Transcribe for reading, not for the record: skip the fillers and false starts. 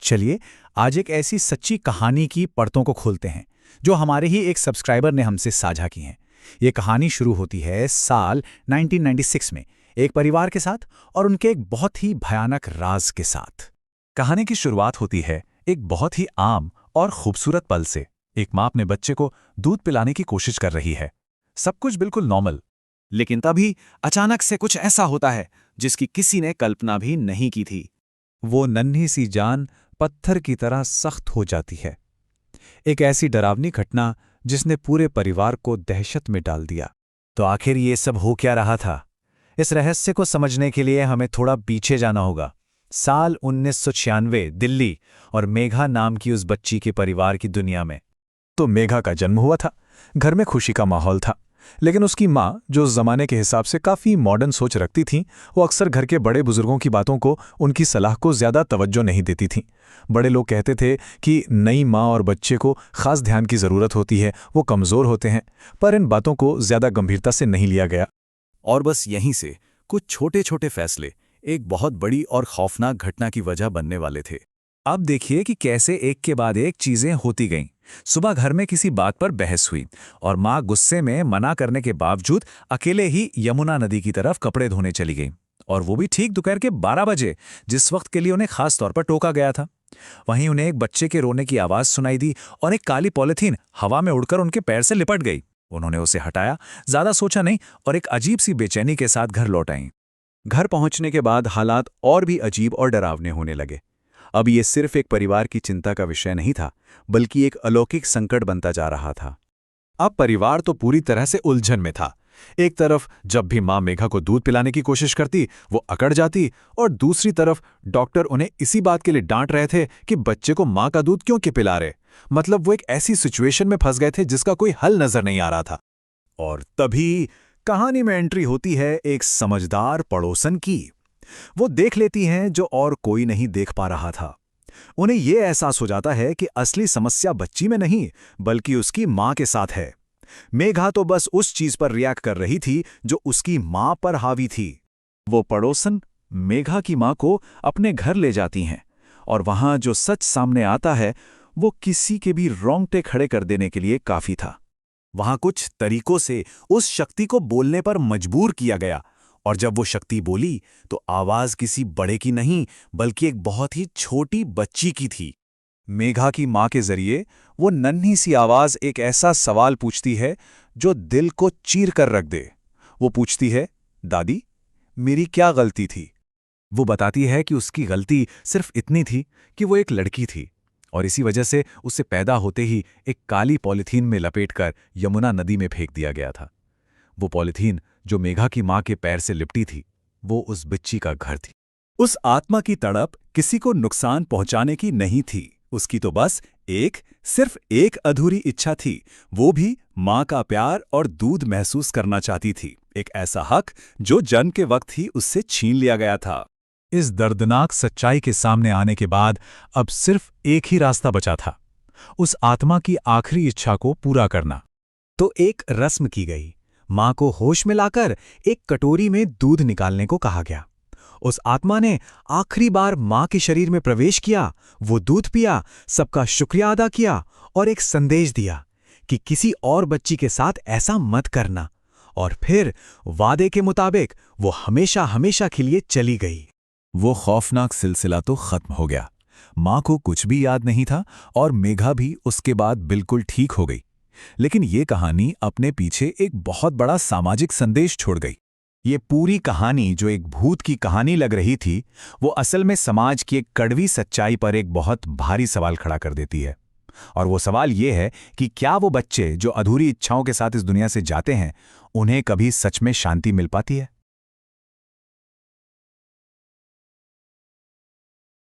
चलिए आज एक ऐसी सच्ची कहानी की परतों को खोलते हैं जो हमारे ही एक सब्सक्राइबर ने हमसे साझा की हैं। ये कहानी शुरू होती है साल 1996 में एक परिवार के साथ और उनके एक बहुत ही भयानक राज के साथ। कहानी की शुरुआत होती है एक बहुत ही आम और खूबसूरत पल से। एक माँ अपने बच्चे को दूध पिलाने की कोशिश कर रही है। सब कुछ बिल्कुल नॉर्मल, लेकिन तभी अचानक से कुछ ऐसा होता है जिसकी किसी ने कल्पना भी नहीं की थी। वो नन्ही सी जान पत्थर की तरह सख्त हो जाती है। एक ऐसी डरावनी घटना जिसने पूरे परिवार को दहशत में डाल दिया। तो आखिर ये सब हो क्या रहा था? इस रहस्य को समझने के लिए हमें थोड़ा पीछे जाना होगा। साल 1996 दिल्ली और मेघा नाम की उस बच्ची के परिवार की दुनिया में। तो मेघा का जन्म हुआ था। घर में खुशी का माहौल था, लेकिन उसकी माँ, जो उस जमाने के हिसाब से काफ़ी मॉडर्न सोच रखती थीं, वो अक्सर घर के बड़े बुजुर्गों की बातों को, उनकी सलाह को ज़्यादा तवज्जो नहीं देती थीं। बड़े लोग कहते थे कि नई माँ और बच्चे को खास ध्यान की ज़रूरत होती है, वो कमज़ोर होते हैं, पर इन बातों को ज़्यादा गंभीरता से नहीं लिया गया। और बस यहीं से कुछ छोटे छोटे फैसले एक बहुत बड़ी और खौफनाक घटना की वजह बनने वाले थे। अब देखिए कि कैसे एक के बाद एक चीज़ें होती गईं। सुबह घर में किसी बात पर बहस हुई और माँ गुस्से में मना करने के बावजूद अकेले ही यमुना नदी की तरफ कपड़े धोने चली गई, और वो भी ठीक दोपहर के 12 बजे, जिस वक्त के लिए उन्हें खास तौर पर टोका गया था। वहीं उन्हें एक बच्चे के रोने की आवाज़ सुनाई दी और एक काली पॉलिथीन हवा में उड़कर उनके पैर से लिपट गई। उन्होंने उसे हटाया, ज़्यादा सोचा नहीं, और एक अजीब सी बेचैनी के साथ घर लौट आईं। घर पहुंचने के बाद हालात और भी अजीब और डरावने होने लगे। अब ये सिर्फ एक परिवार की चिंता का विषय नहीं था, बल्कि एक अलौकिक संकट बनता जा रहा था। अब परिवार तो पूरी तरह से उलझन में था। एक तरफ जब भी माँ मेघा को दूध पिलाने की कोशिश करती, वो अकड़ जाती, और दूसरी तरफ डॉक्टर उन्हें इसी बात के लिए डांट रहे थे कि बच्चे को माँ का दूध क्यों पिला रहे। मतलब वो एक ऐसी सिचुएशन में फंस गए थे जिसका कोई हल नजर नहीं आ रहा था। और तभी कहानी में एंट्री होती है एक समझदार पड़ोसन की। वो देख लेती हैं जो और कोई नहीं देख पा रहा था। उन्हें ये एहसास हो जाता है कि असली समस्या बच्ची में नहीं, बल्कि उसकी माँ के साथ है। मेघा तो बस उस चीज पर रिएक्ट कर रही थी जो उसकी माँ पर हावी थी। वो पड़ोसन मेघा की माँ को अपने घर ले जाती हैं, और वहां जो सच सामने आता है वो किसी के भी रोंगटे खड़े कर देने के लिए काफी था। वहां कुछ तरीकों से उस शक्ति को बोलने पर मजबूर किया गया, और जब वो शक्ति बोली तो आवाज किसी बड़े की नहीं, बल्कि एक बहुत ही छोटी बच्ची की थी। मेघा की माँ के जरिए वो नन्ही सी आवाज एक ऐसा सवाल पूछती है जो दिल को चीर कर रख दे। वो पूछती है, दादी, मेरी क्या गलती थी? वो बताती है कि उसकी गलती सिर्फ इतनी थी कि वो एक लड़की थी, और इसी वजह से उसे पैदा होते ही एक काली पॉलिथीन में लपेटकर यमुना नदी में फेंक दिया गया था। वो पॉलिथीन जो मेघा की माँ के पैर से लिपटी थी, वो उस बच्ची का घर थी। उस आत्मा की तड़प किसी को नुकसान पहुंचाने की नहीं थी। उसकी तो बस सिर्फ एक अधूरी इच्छा थी, वो भी माँ का प्यार और दूध महसूस करना चाहती थी। एक ऐसा हक जो जन्म के वक्त ही उससे छीन लिया गया था। इस दर्दनाक सच्चाई के सामने आने के बाद अब सिर्फ एक ही रास्ता बचा था, उस आत्मा की आखिरी इच्छा को पूरा करना। तो एक रस्म की गई। माँ को होश में लाकर एक कटोरी में दूध निकालने को कहा गया। उस आत्मा ने आखिरी बार माँ के शरीर में प्रवेश किया, वो दूध पिया, सबका शुक्रिया अदा किया और एक संदेश दिया कि किसी और बच्ची के साथ ऐसा मत करना। और फिर वादे के मुताबिक वो हमेशा हमेशा के लिए चली गई। वो खौफनाक सिलसिला तो खत्म हो गया। माँ को कुछ भी याद नहीं था, और मेघा भी उसके बाद बिल्कुल ठीक हो गई। लेकिन ये कहानी अपने पीछे एक बहुत बड़ा सामाजिक संदेश छोड़ गई। ये पूरी कहानी जो एक भूत की कहानी लग रही थी, वो असल में समाज की एक कड़वी सच्चाई पर एक बहुत भारी सवाल खड़ा कर देती है। और वो सवाल ये है कि क्या वो बच्चे जो अधूरी इच्छाओं के साथ इस दुनिया से जाते हैं, उन्हें कभी सच में शांति मिल पाती है?